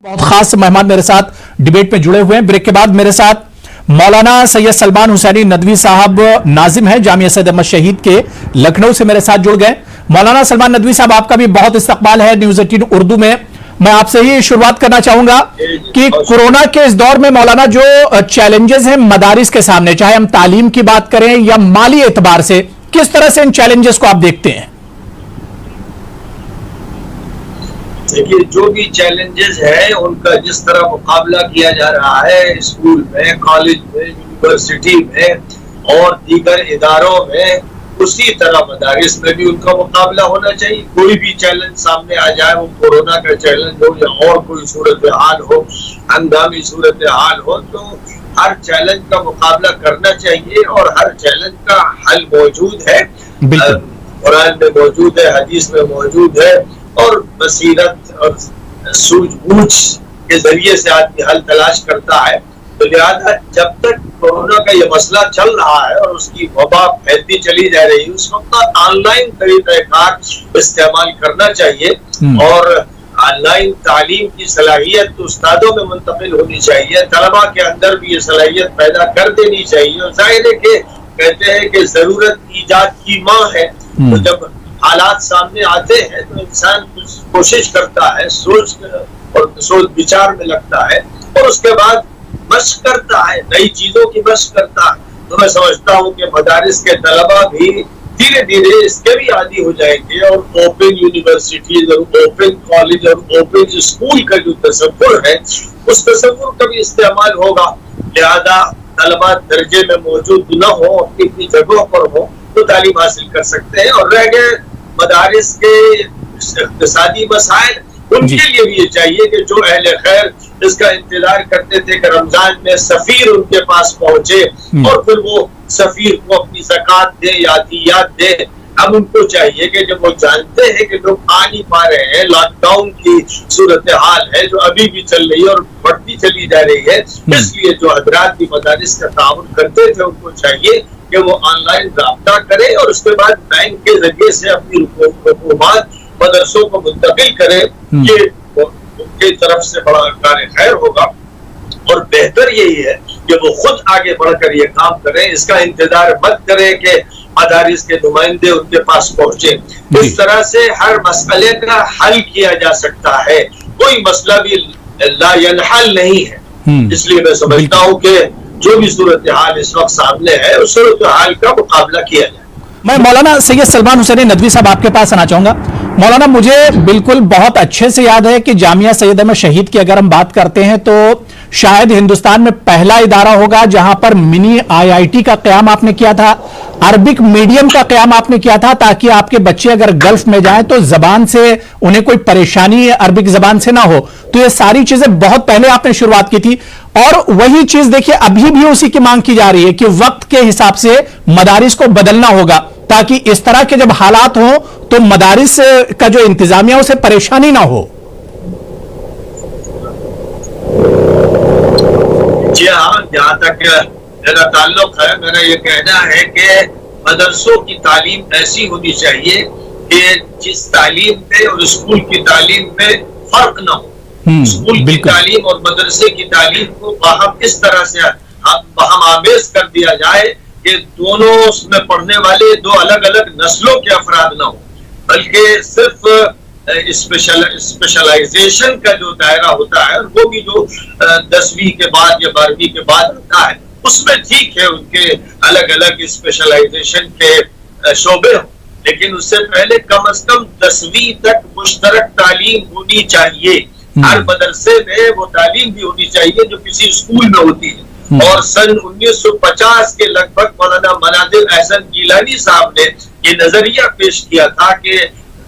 बहुत खास मेहमान मेरे साथ डिबेट में जुड़े हुए हैं। ब्रेक के बाद मेरे साथ मौलाना सैयद सलमान हुसैनी नदवी साहब नाजिम हैं जामिया सैयद अहमद शहीद के, लखनऊ से मेरे साथ जुड़ गए। मौलाना सलमान नदवी साहब, आपका भी बहुत इस्तकबाल है न्यूज़ 18 उर्दू में। मैं आपसे ही शुरुआत करना चाहूंगा कि कोरोना के इस दौर में मौलाना जो चैलेंजेस हैं मदारिस के सामने, चाहे हम तालीम की बात करें या माली एतबार से, किस तरह से इन चैलेंजेस को आप देखते हैं? देखिए, जो भी चैलेंजेस है उनका जिस तरह मुकाबला किया जा रहा है स्कूल में, कॉलेज में, यूनिवर्सिटी में और दीगर इदारों में, उसी तरह मदारिस में भी उनका मुकाबला होना चाहिए। कोई भी चैलेंज सामने आ जाए, वो कोरोना का चैलेंज हो या और कोई सूरत हाल हो, हंगामी सूरत हाल हो, तो हर चैलेंज का मुकाबला करना चाहिए और हर चैलेंज का हल मौजूद है। कुरान में मौजूद है, हदीस में मौजूद है और बसीरत और सूझबूझ के जरिए से आदमी हल तलाश करता है। तो लिहाजा जब तक कोरोना का ये मसला चल रहा है और उसकी वबा फैलती चली जा रही है, उस वक्त ऑनलाइन तरीक़ाकार इस्तेमाल करना चाहिए और ऑनलाइन तालीम की सलाहियत उस्तादों में मुंतकिल होनी चाहिए। तलबा के अंदर भी ये सलाहियत पैदा कर देनी चाहिए। और जाहिर है कि कहते हैं कि जरूरत ईजाद की माँ है, तो जब हालात सामने आते हैं तो इंसान कुछ कोशिश करता है, सोच विचार में लगता है और उसके बाद मशक करता है, नई चीजों की मशक करता है। तो मैं समझता हूँ कि मदारिस के तलबा भी धीरे धीरे इसके भी आदी हो जाएंगे और ओपन यूनिवर्सिटीज और ओपन कॉलेज और ओपन स्कूल का जो तसव्वुर है, उस तसव्वुर का भी इस्तेमाल होगा। लिहाजा तलबा दर्जे में मौजूद न हो, अपनी जगहों पर हो, तो तालीम हासिल कर सकते हैं। और रह गए मदारिस के इक़्तिसादी मसाइल, उनके लिए भी ये चाहिए कि जो अहले खैर इसका इंतजार करते थे कि रमजान में सफीर उनके पास पहुंचे और फिर वो सफीर को अपनी ज़कात दे या अतियात दे, अब उनको चाहिए कि जब वो जानते हैं कि लोग आ नहीं पा रहे हैं, लॉकडाउन की सूरत हाल है जो अभी भी चल रही है और बढ़ती चली जा रही है, इसलिए जो हजरात भी मदारिस का ताउन करते थे उनको चाहिए कि वो ऑनलाइन राब्ता करे और उसके बाद बैंक के जरिए से अपनी रकूमात मदरसों को मुंतकिल करे। ये उनकी तरफ से बड़ा कार्य खैर होगा और बेहतर यही है कि वो खुद आगे बढ़कर ये काम करें। इसका इंतजार मत करें कि मदारिस के नुमाइंदे उनके पास पहुंचे। इस तरह से हर मसले का हल किया जा सकता है, कोई मसला भी ला यनहल नहीं है। इसलिए मैं समझता हूँ कि जो भी सूरत हाल इस वक्त सामने है, उस सूरत हाल का मुकाबला किया जाए। मैं मौलाना सैयद सलमान हुसैनी नदवी साहब आपके पास आना चाहूंगा। मौलाना, मुझे बिल्कुल बहुत अच्छे से याद है कि जामिया सैयद अहमद शहीद की अगर हम बात करते हैं तो शायद हिंदुस्तान में पहला इदारा होगा जहां पर मिनी IIT का क़याम आपने किया था, अरबिक मीडियम का क़याम आपने किया था, ताकि आपके बच्चे अगर गल्फ में जाएं तो जबान से उन्हें कोई परेशानी अरबिक जबान से ना हो। तो ये सारी चीजें बहुत पहले आपने शुरुआत की थी और वही चीज देखिए अभी भी उसी की मांग की जा रही है कि वक्त के हिसाब से मदारिस को बदलना होगा, ताकि इस तरह के जब हालात हों तो मदारिस का जो इंतजामिया उसे परेशानी ना हो। जी हाँ, जहाँ तक मेरा ताल्लुक है, मेरा ये कहना है कि मदरसों की तालीम ऐसी होनी चाहिए कि जिस तालीम में और स्कूल की तालीम में फर्क ना हो। स्कूल की तालीम और मदरसे की तालीम को बाहम इस तरह से बाहम आमेज कर दिया जाए कि दोनों उसमें पढ़ने वाले दो अलग अलग नस्लों के अफराद ना हो, बल्कि सिर्फ स्पेशलाइजेशन का जो दायरा होता है वो भी जो 10वीं के बाद या 12वीं के बाद आता है, उसमें ठीक है उनके अलग अलग स्पेशलाइजेशन के शोबे हो, लेकिन उससे पहले कम से कम 10वीं तक मुश्तरक तालीम होनी चाहिए। हर मदरसे में वो तालीम भी होनी चाहिए जो किसी स्कूल में होती है। और सन 1950 के लगभग मौलाना मनाजिर अहसन गीलानी साहब ने ये नजरिया पेश किया था कि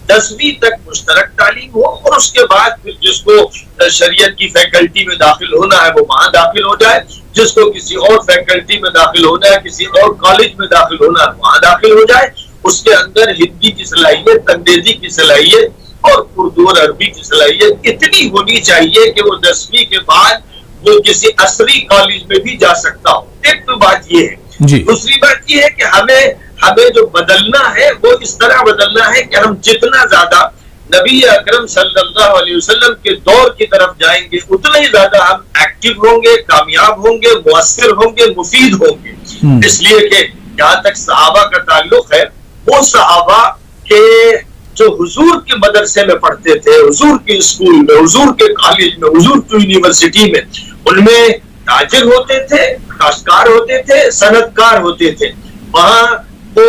10वीं तक मुश्तरक तालीम हो और उसके बाद फिर जिसको शरीयत की फैकल्टी में दाखिल होना है वो वहां दाखिल हो जाए, जिसको किसी और फैकल्टी में दाखिल होना है, किसी और कॉलेज में दाखिल होना है, वहां दाखिल हो जाए। उसके अंदर हिंदी की सलाहियत, अंग्रेजी की सलाहियत और उर्दू और अरबी की सलाहियत इतनी होनी चाहिए कि वो 10वीं के बाद वो किसी असरी कॉलेज में भी जा सकता हो। एक तो बात ये है। दूसरी बात ये है कि हमें जो बदलना है वो इस तरह बदलना है कि हम जितना ज्यादा نبی اکرم صلی اللہ علیہ وسلم کے دور کی طرف جائیں گے اتنا ہی زیادہ ہم ایکٹیو ہوں گے، کامیاب ہوں گے، مؤثر ہوں گے، مفید ہوں گے۔ اس لیے کہ جہاں تک صحابہ کا تعلق ہے، وہ صحابہ کے جو حضور کے مدرسے میں پڑھتے تھے، حضور کے اسکول میں، حضور کے کالج میں، حضور کی یونیورسٹی میں، ان میں تاجر ہوتے تھے، کاشتکار ہوتے تھے، صنعت کار ہوتے تھے۔ وہاں وہ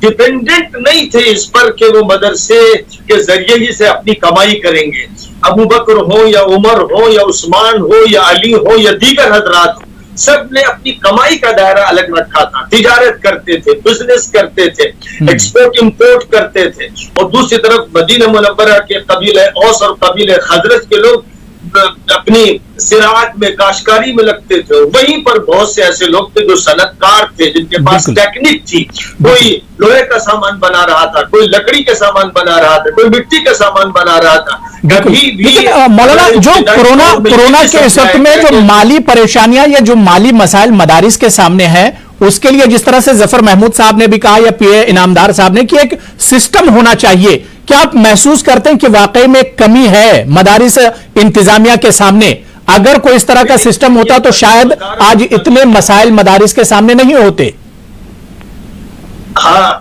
ڈیپینڈنٹ نہیں تھے اس پر کہ وہ مدرسے کے ذریعے ہی سے اپنی کمائی کریں گے۔ ابو بکر ہو یا عمر ہو یا عثمان ہو یا علی ہو یا دیگر حضرات ہو، سب نے اپنی کمائی کا دائرہ الگ رکھا تھا، تجارت کرتے تھے، بزنس کرتے تھے، ایکسپورٹ امپورٹ کرتے تھے۔ اور دوسری طرف مدینہ منورہ کے قبیلہ اوس اور قبیلہ خزرج کے لوگ اپنی زراعت میں، کاشتکاری میں لگتے تھے۔ وہیں پر بہت سے ایسے لوگ تھے جو صنعت کار تھے، جن کے پاس ٹیکنیک تھی، کوئی لوہے کا سامان بنا رہا تھا، کوئی لکڑی کا سامان بنا رہا تھا، کوئی مٹی کا سامان بنا رہا تھا۔ مولانا جو کورونا کے اس وقت میں جو مالی پریشانیاں یا جو مالی مسائل مدارس کے سامنے ہیں، اس کے لیے جس طرح سے ظفر محمود صاحب نے بھی کہا یا پی اے انعامدار صاحب نے کہ ایک سسٹم ہونا چاہیے، کیا آپ محسوس کرتے ہیں کہ واقعی میں کمی ہے مدارس انتظامیہ کے سامنے؟ اگر کوئی اس طرح کا سسٹم ہوتا تو شاید آج اتنے مسائل مدارس کے سامنے نہیں ہوتے۔ ہاں،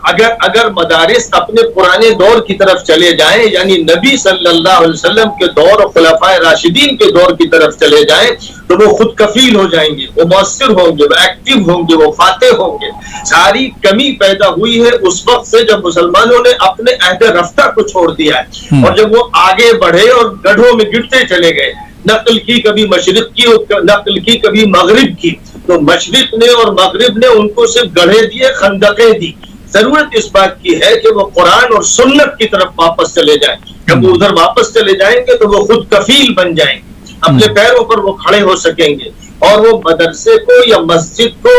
اگر مدارس اپنے پرانے دور کی طرف چلے جائیں، یعنی نبی صلی اللہ علیہ وسلم کے دور اور خلفائے راشدین کے دور کی طرف چلے جائیں، تو وہ خود کفیل ہو جائیں گے، وہ مؤثر ہوں گے، وہ ایکٹیو ہوں گے، وہ فاتح ہوں گے۔ ساری کمی پیدا ہوئی ہے اس وقت سے جب مسلمانوں نے اپنے عہد رفتہ کو چھوڑ دیا ہے، اور جب وہ آگے بڑھے اور گڑھوں میں گرتے چلے گئے، نقل کی کبھی مشرق کی، نقل کی کبھی مغرب کی، تو مشرق نے اور مغرب نے ان کو صرف گڑھے دیے، خندقیں دی۔ ضرورت اس بات کی ہے کہ وہ قرآن اور سنت کی طرف واپس چلے جائیں۔ جب وہ ادھر واپس چلے جائیں گے تو وہ خود کفیل بن جائیں گے، اپنے پیروں پر وہ کھڑے ہو سکیں گے، اور وہ مدرسے کو یا مسجد کو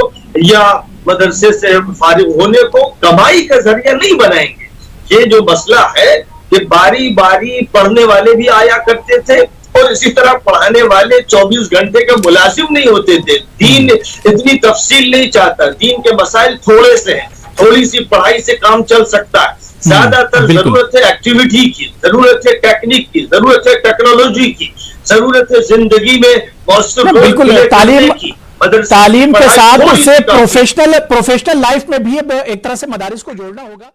یا مدرسے سے فارغ ہونے کو کمائی کا ذریعہ نہیں بنائیں گے۔ یہ جو مسئلہ ہے کہ باری باری پڑھنے والے بھی آیا کرتے تھے، اور اسی طرح پڑھانے والے 24 گھنٹے کا ملازم نہیں ہوتے تھے۔ دین اتنی تفصیل نہیں چاہتا، دین کے مسائل تھوڑے سے ہیں، تھوڑی سی پڑھائی سے کام چل سکتا ہے۔ زیادہ تر ضرورت ہے ایکٹیویٹی کی، ضرورت ہے ٹیکنیک کی، ضرورت ہے ٹیکنالوجی کی، ضرورت ہے زندگی میں بالکل تعلیم کے ساتھ اسے پروفیشنل لائف میں بھی ایک طرح سے مدارس کو جوڑنا ہوگا۔